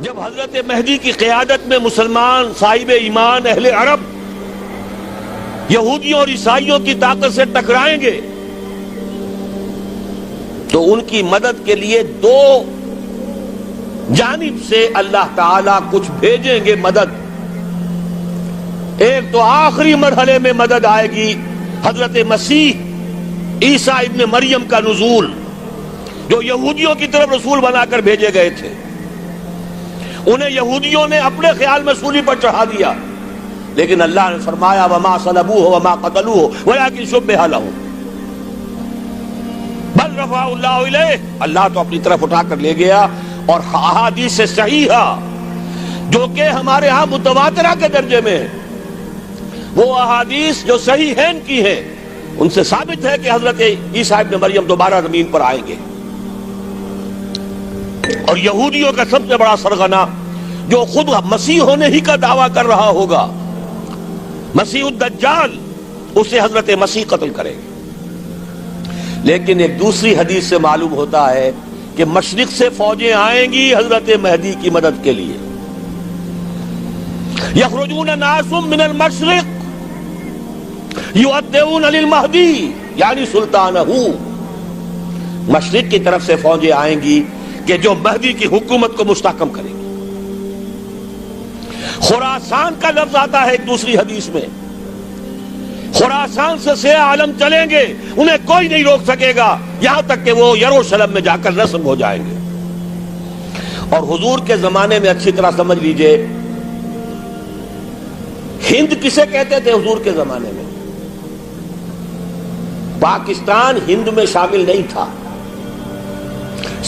جب حضرت مہدی کی قیادت میں مسلمان صاحب ایمان اہل عرب یہودیوں اور عیسائیوں کی طاقت سے ٹکرائیں گے تو ان کی مدد کے لیے دو جانب سے اللہ تعالیٰ کچھ بھیجیں گے مدد. ایک تو آخری مرحلے میں مدد آئے گی حضرت مسیح عیسیٰ ابن مریم کا نزول، جو یہودیوں کی طرف رسول بنا کر بھیجے گئے تھے. انہیں یہودیوں نے اپنے خیال میں سولی پر چڑھا دیا، لیکن اللہ نے فرمایا وما صلبوہ وما قتلوہ ولکن شبہ لہم بل رفعہ اللہ الیہ. اللہ تو اپنی طرف اٹھا کر لے گیا. اور احادیث صحیحہ جو کہ ہمارے ہاں متواترہ کے درجے میں ہیں، وہ احادیث جو صحیحین کی ہیں، ان سے ثابت ہے کہ حضرت عیسیٰ ابن مریم دوبارہ زمین پر آئیں گے. اور یہودیوں کا سب سے بڑا سرغنہ جو خود مسیح ہونے ہی کا دعویٰ کر رہا ہوگا، مسیح الدجال، اسے حضرت مسیح قتل کریں گے. لیکن ایک دوسری حدیث سے معلوم ہوتا ہے کہ مشرق سے فوجیں آئیں گی حضرت مہدی کی مدد کے لیے. یخرجون ناس من المشرق یؤدون للمہدی یعنی سلطانہ. مشرق کی طرف سے فوجیں آئیں گی کہ جو مہدی کی حکومت کو مستحکم کریں گی. خراسان کا لفظ آتا ہے ایک دوسری حدیث میں. خراسان سے سیاہ عالم چلیں گے، انہیں کوئی نہیں روک سکے گا یہاں تک کہ وہ یروشلم میں جا کر رسم ہو جائیں گے. اور حضور کے زمانے میں اچھی طرح سمجھ لیجئے، ہند کسے کہتے تھے حضور کے زمانے میں؟ پاکستان ہند میں شامل نہیں تھا.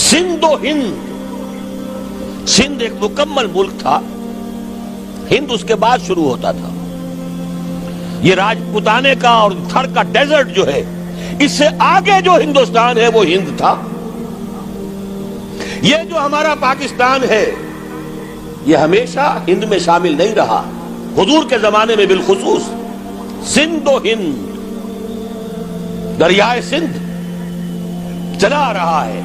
سندھ و ہند، سندھ ایک مکمل ملک تھا، ہند اس کے بعد شروع ہوتا تھا. یہ راجپوتانے کا اور تھر کا ڈیزرٹ جو ہے، اس سے آگے جو ہندوستان ہے وہ ہند تھا. یہ جو ہمارا پاکستان ہے یہ ہمیشہ ہند میں شامل نہیں رہا. حضور کے زمانے میں بالخصوص سندھ و ہند، دریائے سندھ چلا آ رہا ہے.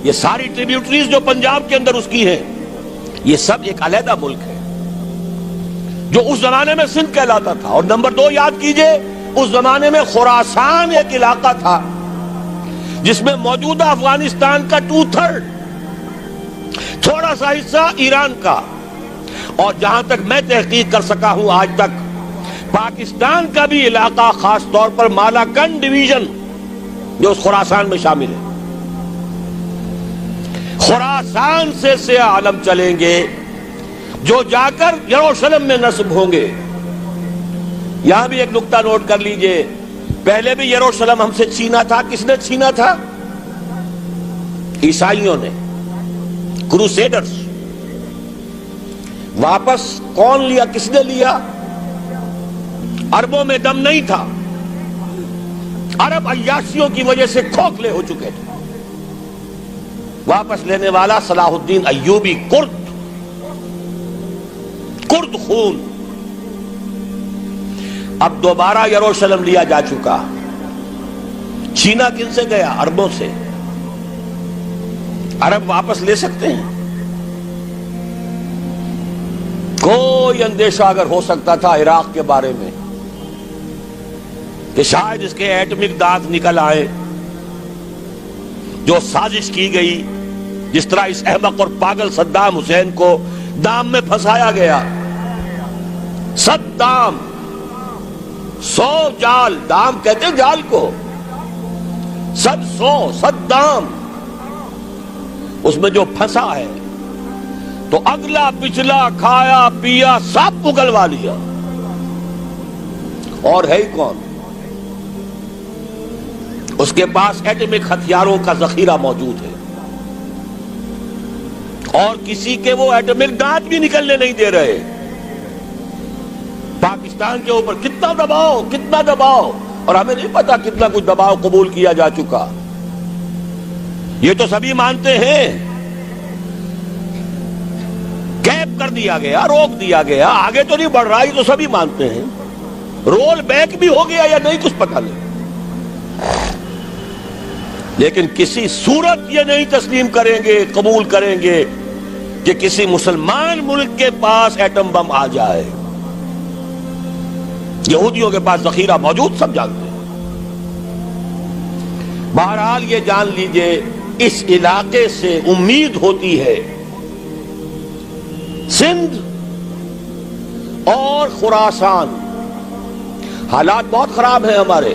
یہ ساری ٹریبیوٹریز جو پنجاب کے اندر اس کی ہیں، یہ سب ایک علیحدہ ملک ہے جو اس زمانے میں سندھ کہلاتا تھا. اور نمبر 2 یاد کیجئے، اس زمانے میں خراسان ایک علاقہ تھا جس میں موجودہ افغانستان کا 2/3، تھوڑا سا حصہ ایران کا، اور جہاں تک میں تحقیق کر سکا ہوں آج تک پاکستان کا بھی علاقہ، خاص طور پر مالاکنڈ ڈویژن جو اس خراسان میں شامل ہے. خراسان سے سیاہ عالم چلیں گے جو جا کر یروشلم میں نصب ہوں گے. یہاں بھی ایک نقطہ نوٹ کر لیجئے، پہلے بھی یروشلم ہم سے چھینا تھا. کس نے چھینا تھا؟ عیسائیوں نے، کروسیڈرز. واپس کون لیا؟ کس نے لیا؟ عربوں میں دم نہیں تھا، عرب عیاشیوں کی وجہ سے کھوکھلے ہو چکے تھے. واپس لینے والا صلاح الدین ایوبی، کرد خون. اب دوبارہ یروشلم لیا جا چکا. چھینا کن سے گیا؟ عربوں سے. عرب واپس لے سکتے ہیں؟ کوئی اندیشہ اگر ہو سکتا تھا عراق کے بارے میں کہ شاید اس کے ایٹمک دانت نکل آئے، جو سازش کی گئی، جس طرح اس احمق اور پاگل صدام حسین کو دام میں پھنسایا گیا. صدام 100 جال، دام کہتے ہیں جال کو، 100 اس میں جو پھنسا ہے تو اگلا پچھلا کھایا پیا سب اگلوا لیا. اور ہے ہی کون؟ اس کے پاس ایٹمک ہتھیاروں کا ذخیرہ موجود ہے، اور کسی کے وہ ایٹمک دانت بھی نکلنے نہیں دے رہے. پاکستان کے اوپر کتنا دباؤ، اور ہمیں نہیں پتا کتنا کچھ دباؤ قبول کیا جا چکا. یہ تو سبھی مانتے ہیں. کیپ کر دیا گیا، روک دیا گیا، آگے تو نہیں بڑھ رہا، یہ تو سبھی مانتے ہیں. رول بیک بھی ہو گیا یا نہیں کچھ پتہ نہیں، لیکن کسی صورت یہ نہیں تسلیم کریں گے، قبول کریں گے کہ کسی مسلمان ملک کے پاس ایٹم بم آ جائے. یہودیوں کے پاس ذخیرہ موجود، سب جانتے ہیں. بہرحال یہ جان لیجئے اس علاقے سے امید ہوتی ہے سندھ اور خراسان. حالات بہت خراب ہیں ہمارے،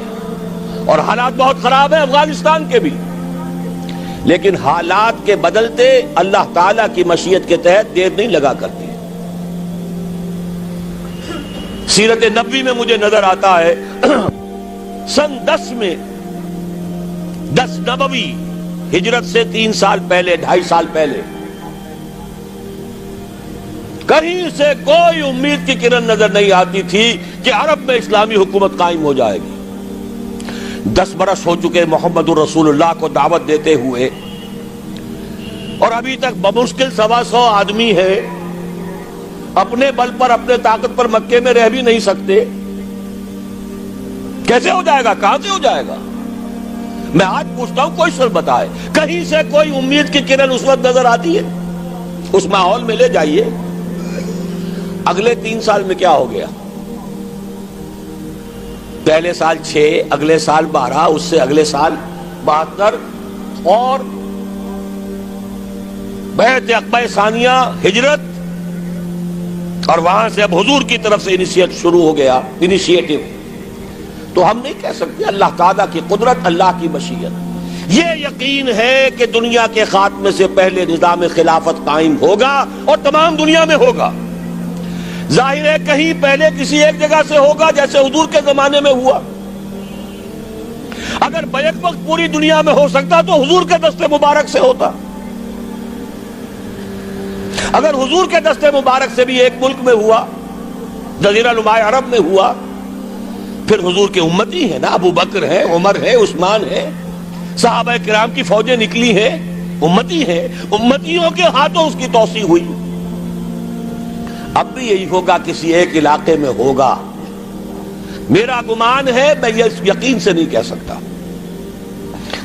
اور حالات بہت خراب ہیں افغانستان کے بھی، لیکن حالات کے بدلتے اللہ تعالیٰ کی مشیت کے تحت دیر نہیں لگا کرتی. سیرت نبوی میں مجھے نظر آتا ہے سن 10 میں 10 نبوی ہجرت سے 3 سال پہلے، 2.5 سال پہلے، کہیں سے کوئی امید کی کرن نظر نہیں آتی تھی کہ عرب میں اسلامی حکومت قائم ہو جائے گی. 10 برس ہو چکے محمد الرسول اللہ کو دعوت دیتے ہوئے، اور ابھی تک بمشکل 125 آدمی ہے. اپنے بل پر، اپنے طاقت پر مکے میں رہ بھی نہیں سکتے. کیسے ہو جائے گا؟ کہاں سے ہو جائے گا؟ میں آج پوچھتا ہوں، کوئی سر بتائے کہیں سے کوئی امید کی کرن اس وقت نظر آتی ہے؟ اس ماحول میں لے جائیے. اگلے 3 سال میں کیا ہو گیا؟ پہلے سال 6، اگلے سال 12، اس سے اگلے سال 72، اور بیعت عقبہ ثانیہ، ہجرت، اور وہاں سے اب حضور کی طرف سے شروع ہو گیا انیشیٹو. تو ہم نہیں کہہ سکتے. اللہ تعالیٰ کی قدرت، اللہ کی مشیت. یہ یقین ہے کہ دنیا کے خاتمے سے پہلے نظام خلافت قائم ہوگا، اور تمام دنیا میں ہوگا. ظاہر ہے کہیں پہلے کسی ایک جگہ سے ہوگا، جیسے حضور کے زمانے میں ہوا. اگر بیک وقت پوری دنیا میں ہو سکتا تو حضور کے دست مبارک سے ہوتا. اگر حضور کے دست مبارک سے بھی ایک ملک میں ہوا، جزیرہ نماء عرب میں ہوا، پھر حضور کے امتی ہیں نا، ابو بکر ہے، عمر ہے، عثمان ہے، صحابہ کرام کی فوجیں نکلی ہیں، امتی ہیں. امتیوں کے ہاتھوں اس کی توسیع ہوئی. اب بھی یہی ہوگا، کسی ایک علاقے میں ہوگا. میرا گمان ہے، میں یہ یقین سے نہیں کہہ سکتا.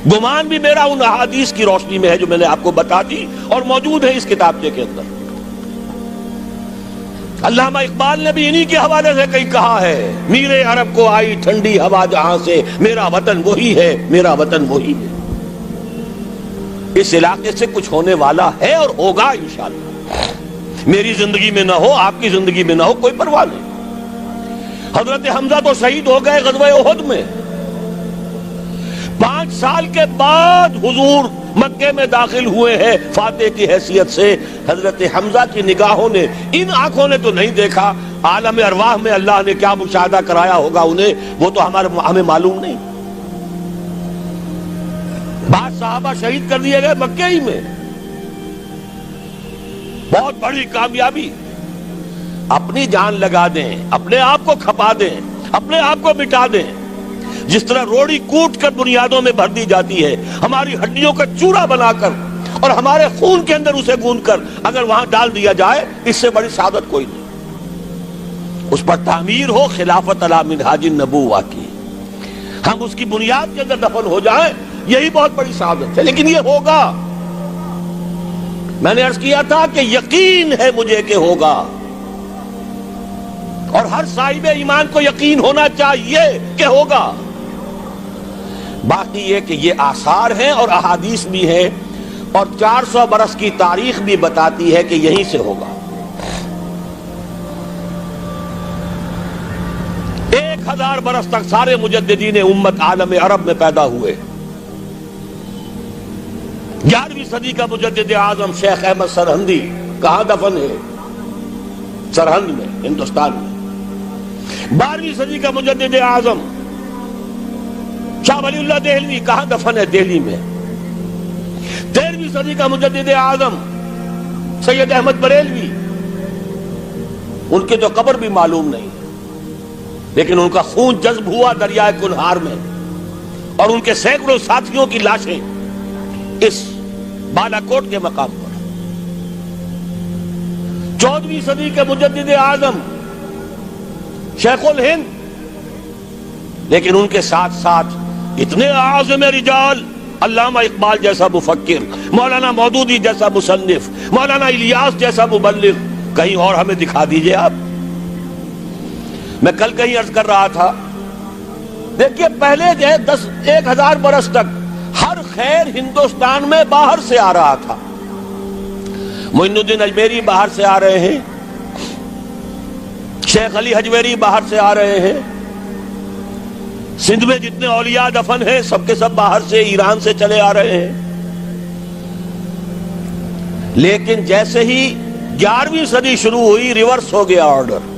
گمان بھی میرا ان احادیث کی روشنی میں ہے جو میں نے آپ کو بتا دی اور موجود ہے اس کتابچے کے اندر. علامہ اقبال نے بھی انہی کے حوالے سے کہیں کہا ہے، میرے عرب کو آئی ٹھنڈی ہوا جہاں سے، میرا وطن وہی ہے، میرا وطن وہی ہے. اس علاقے سے کچھ ہونے والا ہے اور ہوگا انشاءاللہ. میری زندگی میں نہ ہو، آپ کی زندگی میں نہ ہو، کوئی پرواہ نہیں. حضرت حمزہ تو شہید ہو گئے غزوہ احد میں. 5 سال کے بعد حضور مکے میں داخل ہوئے ہیں فاتح کی حیثیت سے. حضرت حمزہ کی نگاہوں نے، ان آنکھوں نے تو نہیں دیکھا، عالم ارواح میں اللہ نے کیا مشاہدہ کرایا ہوگا انہیں، وہ تو ہمیں معلوم نہیں. بعض صحابہ شہید کر دیے گئے مکے ہی میں. بہت بڑی کامیابی. اپنی جان لگا دیں، اپنے آپ کو کھپا دیں، اپنے آپ کو مٹا دیں. جس طرح روڑی کوٹ کر بنیادوں میں بھر دی جاتی ہے، ہماری ہڈیوں کا چورا بنا کر اور ہمارے خون کے اندر اسے گوندھ کر اگر وہاں ڈال دیا جائے، اس سے بڑی سعادت کوئی نہیں. اس پر تعمیر ہو خلافت علی منہاج النبوہ کی، ہم اس کی بنیاد کے اندر دفن ہو جائیں، یہی بہت بڑی سعادت ہے. لیکن یہ ہوگا. میں نے عرض کیا تھا کہ یقین ہے مجھے کہ ہوگا، اور ہر صاحب ایمان کو یقین ہونا چاہیے کہ ہوگا. باقی یہ کہ یہ آثار ہیں اور احادیث بھی ہیں، اور 400 برس کی تاریخ بھی بتاتی ہے کہ یہیں سے ہوگا. 1000 برس تک سارے مجددین امت عالم عرب میں پیدا ہوئے. 11ویں صدی کا مجدد اعظم شیخ احمد سرہندی کہاں دفن ہے؟ سرہند میں، ہندوستان میں. 12ویں صدی کا مجدد اعظم شاہ ولی اللہ دہلوی کہاں دفن ہے؟ دہلی میں. 13ویں صدی کا مجدد اعظم سید احمد بریلوی، ان کی تو قبر بھی معلوم نہیں، لیکن ان کا خون جذب ہوا دریائے کنہار میں، اور ان کے سینکڑوں ساتھیوں کی لاشیں اس بالاکوٹ کے مقام پر. 14ویں صدی کے مجدد اعظم شیخ الہند، لیکن ان کے ساتھ ساتھ اتنے اعظم رجال علامہ اقبال جیسا مفکر، مولانا مودودی جیسا مصنف، مولانا الیاس جیسا مبلغ کہیں اور ہمیں دکھا دیجئے آپ۔ میں کل کہیں عرض کر رہا تھا، دیکھیے پہلے جو ہے 1000 برس تک ہر خیر ہندوستان میں باہر سے آ رہا تھا۔ معین الدین اجمیری باہر سے آ رہے ہیں، شیخ علی حجویری باہر سے آ رہے ہیں، سندھ میں جتنے اولیاء دفن ہیں سب کے سب باہر سے، ایران سے چلے آ رہے ہیں۔ لیکن جیسے ہی 11ویں صدی شروع ہوئی ریورس ہو گیا آرڈر۔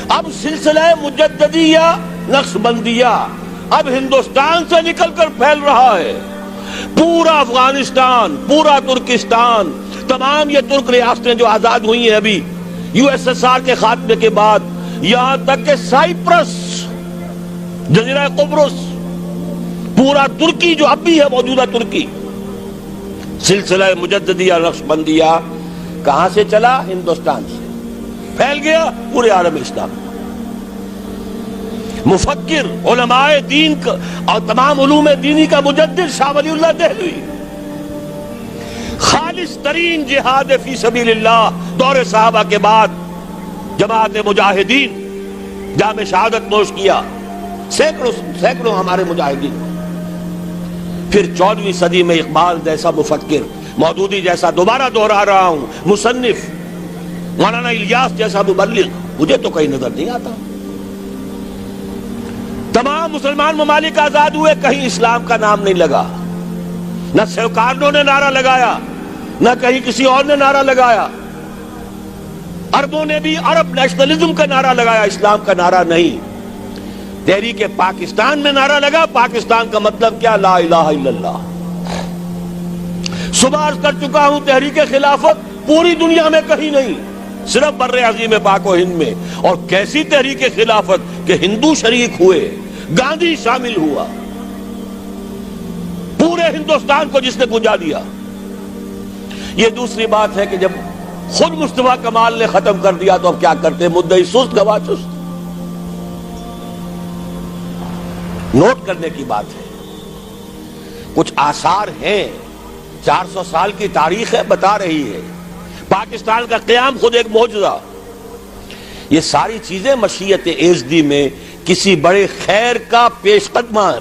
اب سلسلہ مجددیہ نقشبندیہ اب ہندوستان سے نکل کر پھیل رہا ہے، پورا افغانستان، پورا ترکستان، تمام یہ ترک ریاستیں جو آزاد ہوئی ہیں ابھی USSR کے خاتمے کے بعد، یہاں تک کہ سائپرس، جزیرہ قبرص، پورا ترکی جو اب بھی ہے موجودہ ترکی، سلسلہ مجددیہ نقشبندیہ کہاں سے چلا؟ ہندوستان سے پھیل گیا پورے عالم اسلام۔ مفکر، علماء دین اور تمام علوم دینی کا مجدد شاہ ولی اللہ دہلوی، خالص ترین جہاد فی سبیل اللہ دور صحابہ کے بعد جماعت مجاہدین جام شہادت نوش کیا، سینکڑوں ہمارے مجاہدین۔ پھر 14ویں صدی میں اقبال جیسا مفکر، مودودی جیسا، دوبارہ دوہرا رہا ہوں، مصنف، مولانا الیاس جیسا مبلغ مجھے تو کہیں نظر نہیں آتا۔ تمام مسلمان ممالک آزاد ہوئے، کہیں اسلام کا نام نہیں لگا، نہ سیوکارنوں نے نعرہ لگایا، نہ کہیں کسی اور نے نعرہ لگایا۔ عربوں نے بھی عرب نیشنلزم کا نعرہ لگایا، اسلام کا نعرہ نہیں۔ تحریک پاکستان میں نعرہ لگا، پاکستان کا مطلب کیا؟ لا الہ الا اللہ۔ صبح عرض کر چکا ہوں، تحریک خلافت پوری دنیا میں کہیں نہیں، صرف بر عظیم پاک و ہند میں۔ اور کیسی تحریک خلافت کہ ہندو شریک ہوئے، گاندھی شامل ہوا، پورے ہندوستان کو جس نے گنجا دیا۔ یہ دوسری بات ہے کہ جب خود مصطفیٰ کمال نے ختم کر دیا تو اب کیا کرتے؟ مدعی سست گواہ چست۔ نوٹ کرنے کی بات ہے، کچھ آثار ہیں، 400 سال کی تاریخ ہے، بتا رہی ہے پاکستان کا قیام خود ایک معجزہ۔ یہ ساری چیزیں مشیت ایزدی میں کسی بڑے خیر کا پیش خیمہ